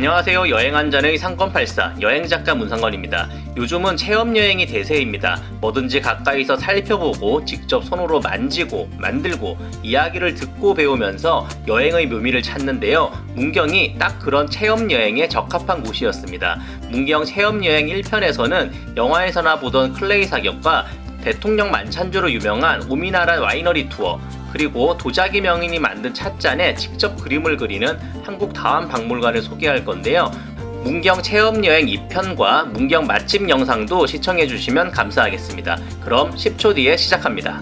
안녕하세요. 여행안전의 상권팔사 여행작가 문상건입니다. 요즘은 체험여행이 대세입니다. 뭐든지 가까이서 살펴보고 직접 손으로 만지고 만들고 이야기를 듣고 배우면서 여행의 묘미를 찾는데요. 문경이 딱 그런 체험여행에 적합한 곳이었습니다. 문경 체험여행 1편에서는 영화에서나 보던 클레이 사격과 대통령 만찬주로 유명한 오미나라 와이너리 투어, 그리고 도자기 명인이 만든 찻잔에 직접 그림을 그리는 한국 다환박물관을 소개할 건데요. 문경 체험여행 2편과 문경 맛집 영상도 시청해주시면 감사하겠습니다. 그럼 10초 뒤에 시작합니다.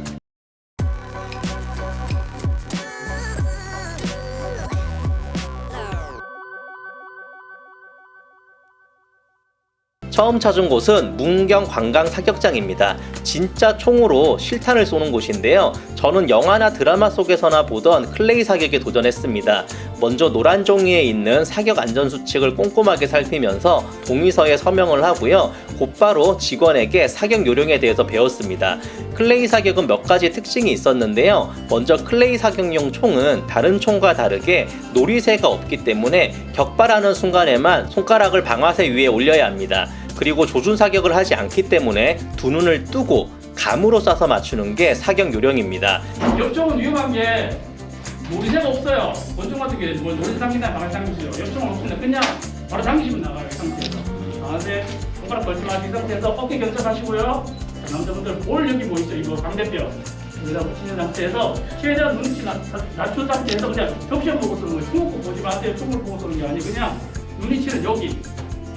처음 찾은 곳은 문경 관광 사격장입니다. 진짜 총으로 실탄을 쏘는 곳인데요. 저는 영화나 드라마 속에서나 보던 클레이 사격에 도전했습니다. 먼저 노란 종이에 있는 사격 안전수칙을 꼼꼼하게 살피면서 동의서에 서명을 하고요. 곧바로 직원에게 사격 요령에 대해서 배웠습니다. 클레이 사격은 몇 가지 특징이 있었는데요. 먼저 클레이 사격용 총은 다른 총과 다르게 놀이새가 없기 때문에 격발하는 순간에만 손가락을 방아쇠 위에 올려야 합니다. 그리고 조준 사격을 하지 않기 때문에 두 눈을 뜨고 감으로 쏴서 맞추는 게 사격 요령입니다. 옆쪽은 위험한 게 놀이새가 없어요. 원종 같은 게 놀이새 당기나 방아쇠 당기죠. 옆쪽은 없습니다. 그냥 바로 당기시면 나가요. 이 상태에서. 방아쇠 손가락 걸지 마시고 이 상태에서 어깨 견착하시고요. 남자분들 볼 여기 보이죠? 이거 강대뼈 여기다 붙이는 상태에서 최대한 눈치 낮춘 상태에서 그냥 벽시험 보고 쏘는 거예요. 총을 보지 마세요. 총을 보고 쏘는 게 아니고 그냥 눈치를 여기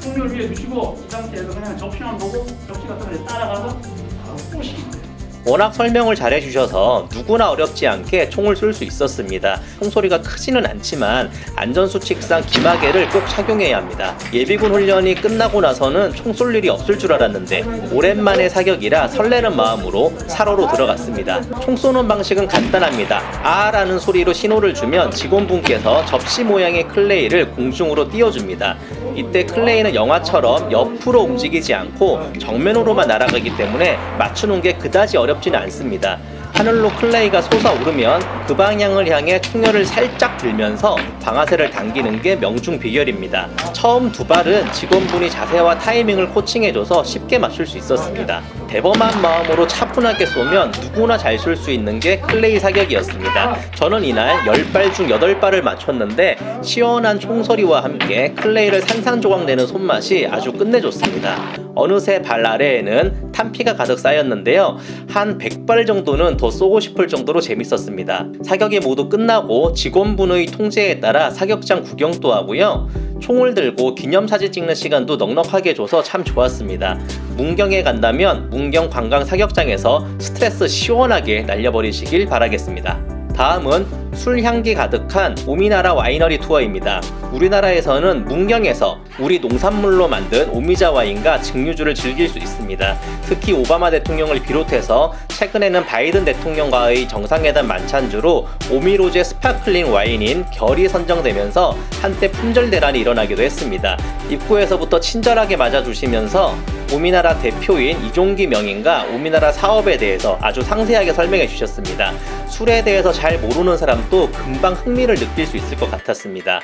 총을 위에 두시고 이 상태에서 그냥 접시만 보고 접시 같은 거에 따라가서 바로 쏘시면 돼요. 워낙 설명을 잘 해주셔서 누구나 어렵지 않게 총을 쏠 수 있었습니다. 총소리가 크지는 않지만 안전수칙상 기마개를 꼭 착용해야 합니다. 예비군 훈련이 끝나고 나서는 총 쏠 일이 없을 줄 알았는데 오랜만에 사격이라 설레는 마음으로 사로로 들어갔습니다. 총 쏘는 방식은 간단합니다. 아라는 소리로 신호를 주면 직원분께서 접시 모양의 클레이를 공중으로 띄워줍니다. 이때 클레이는 영화처럼 옆으로 움직이지 않고 정면으로만 날아가기 때문에 맞추는 게 그다지 어렵지는 않습니다. 하늘로 클레이가 솟아오르면 그 방향을 향해 총열을 살짝 들면서 방아쇠를 당기는 게 명중 비결입니다. 처음 두 발은 직원분이 자세와 타이밍을 코칭해줘서 쉽게 맞출 수 있었습니다. 대범한 마음으로 차분하게 쏘면 누구나 잘 쏠 수 있는 게 클레이 사격이었습니다. 저는 이날 10발 중 8발을 맞췄는데 시원한 총소리와 함께 클레이를 산산조각 내는 손맛이 아주 끝내줬습니다. 어느새 발 아래에는 탄피가 가득 쌓였는데요. 한 100발 정도는 더 쏘고 싶을 정도로 재밌었습니다. 사격이 모두 끝나고 직원분의 통제에 따라 사격장 구경도 하고요. 총을 들고 기념사진 찍는 시간도 넉넉하게 줘서 참 좋았습니다. 문경에 간다면 문경 관광 사격장에서 스트레스 시원하게 날려버리시길 바라겠습니다. 다음은 술 향기 가득한 오미나라 와이너리 투어입니다. 우리나라에서는 문경에서 우리 농산물로 만든 오미자 와인과 증류주를 즐길 수 있습니다. 특히 오바마 대통령을 비롯해서 최근에는 바이든 대통령과의 정상회담 만찬주로 오미로제 스파클링 와인인 결이 선정되면서 한때 품절 대란이 일어나기도 했습니다. 입구에서부터 친절하게 맞아주시면서 오미나라 대표인 이종기 명인과 오미나라 사업에 대해서 아주 상세하게 설명해 주셨습니다. 술에 대해서 잘 모르는 사람도 금방 흥미를 느낄 수 있을 것 같았습니다.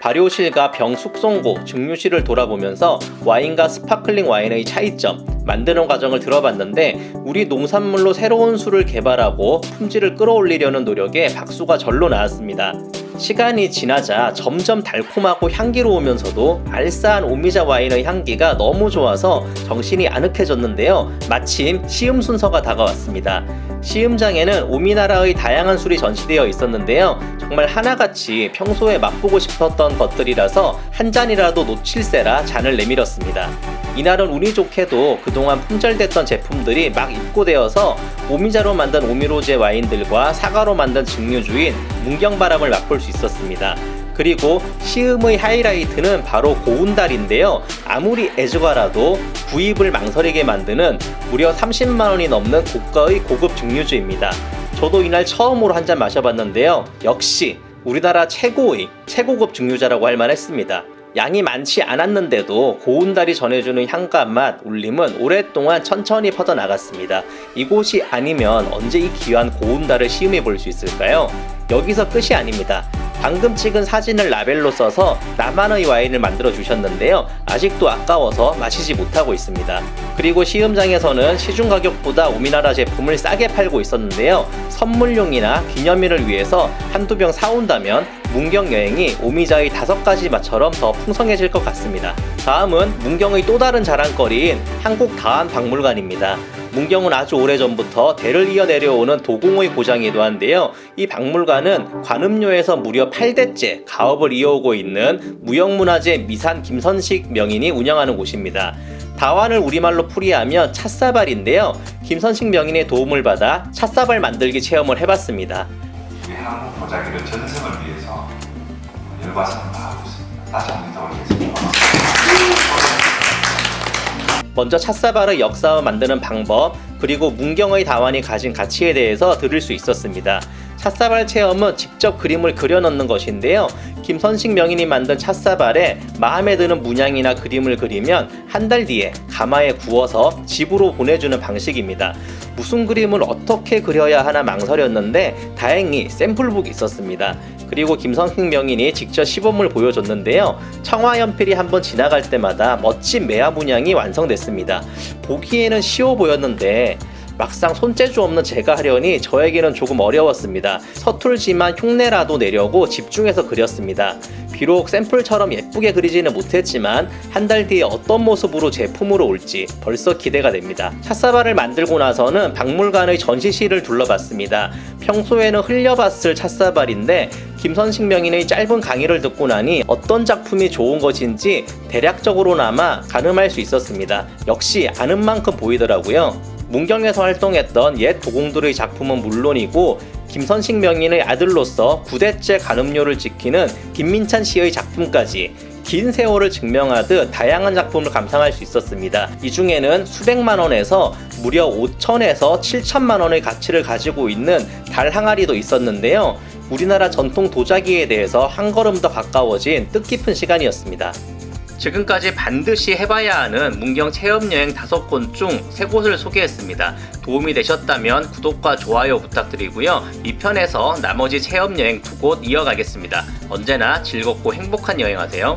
발효실과 병 숙성고, 증류실을 돌아보면서 와인과 스파클링 와인의 차이점, 만드는 과정을 들어봤는데 우리 농산물로 새로운 술을 개발하고 품질을 끌어올리려는 노력에 박수가 절로 나왔습니다. 시간이 지나자 점점 달콤하고 향기로우면서도 알싸한 오미자 와인의 향기가 너무 좋아서 정신이 아늑해졌는데요. 마침 시음 순서가 다가왔습니다. 시음장에는 오미나라의 다양한 술이 전시되어 있었는데요. 정말 하나같이 평소에 맛보고 싶었던 것들이라서 한 잔이라도 놓칠세라 잔을 내밀었습니다. 이날은 운이 좋게도 그동안 품절됐던 제품들이 막 입고되어서 오미자로 만든 오미로제 와인들과 사과로 만든 증류주인 문경바람을 맛볼 수 있었습니다. 그리고 시음의 하이라이트는 바로 고운달인데요. 아무리 애주가라도 구입을 망설이게 만드는 무려 30만원이 넘는 고가의 고급 증류주입니다. 저도 이날 처음으로 한 잔 마셔봤는데요. 역시 우리나라 최고급 증류자라고 할 만했습니다. 양이 많지 않았는데도 고운달이 전해주는 향과 맛, 울림은 오랫동안 천천히 퍼져나갔습니다. 이곳이 아니면 언제 이 귀한 고운달을 시음해 볼 수 있을까요? 여기서 끝이 아닙니다. 방금 찍은 사진을 라벨로 써서 나만의 와인을 만들어 주셨는데요. 아직도 아까워서 마시지 못하고 있습니다. 그리고 시음장에서는 시중 가격보다 우리나라 제품을 싸게 팔고 있었는데요. 선물용이나 기념일을 위해서 한두 병 사온다면 문경 여행이 오미자의 5가지 맛처럼 더 풍성해질 것 같습니다. 다음은 문경의 또 다른 자랑거리인 한국다안박물관입니다. 문경은 아주 오래전부터 대를 이어 내려오는 도공의 고장이기도 한데요. 이 박물관은 관음료에서 무려 8대째 가업을 이어오고 있는 무형문화재 미산 김선식 명인이 운영하는 곳입니다. 다완을 우리말로 풀이하면 찻사발인데요. 김선식 명인의 도움을 받아 찻사발 만들기 체험을 해봤습니다. 우리 한국 보자기를 전승을 위해서 열과 성을 다하고 있습니다. 다시 한번 인사 올리겠습니다. 먼저 찻사발의 역사와 만드는 방법, 그리고 문경의 다완이 가진 가치에 대해서 들을 수 있었습니다. 찻사발 체험은 직접 그림을 그려넣는 것인데요. 김선식 명인이 만든 찻사발에 마음에 드는 문양이나 그림을 그리면 한 달 뒤에 가마에 구워서 집으로 보내주는 방식입니다. 무슨 그림을 어떻게 그려야 하나 망설였는데 다행히 샘플북이 있었습니다. 그리고 김선식 명인이 직접 시범을 보여줬는데요. 청화연필이 한번 지나갈 때마다 멋진 매화 문양이 완성됐습니다. 보기에는 쉬워 보였는데 막상 손재주 없는 제가 하려니 저에게는 조금 어려웠습니다. 서툴지만 흉내라도 내려고 집중해서 그렸습니다. 비록 샘플처럼 예쁘게 그리지는 못했지만 한 달 뒤에 어떤 모습으로 제품으로 올지 벌써 기대가 됩니다. 찻사발을 만들고 나서는 박물관의 전시실을 둘러봤습니다. 평소에는 흘려봤을 찻사발인데 김선식 명인의 짧은 강의를 듣고 나니 어떤 작품이 좋은 것인지 대략적으로나마 가늠할 수 있었습니다. 역시 아는 만큼 보이더라고요. 문경에서 활동했던 옛 도공들의 작품은 물론이고 김선식 명인의 아들로서 9대째 관음료를 지키는 김민찬 씨의 작품까지 긴 세월을 증명하듯 다양한 작품을 감상할 수 있었습니다. 이 중에는 수백만 원에서 무려 5천에서 7천만 원의 가치를 가지고 있는 달 항아리도 있었는데요. 우리나라 전통 도자기에 대해서 한 걸음 더 가까워진 뜻깊은 시간이었습니다. 지금까지 반드시 해봐야 하는 문경 체험여행 5곳 중 3곳을 소개했습니다. 도움이 되셨다면 구독과 좋아요 부탁드리고요. 이 편에서 나머지 체험여행 2곳 이어가겠습니다. 언제나 즐겁고 행복한 여행하세요.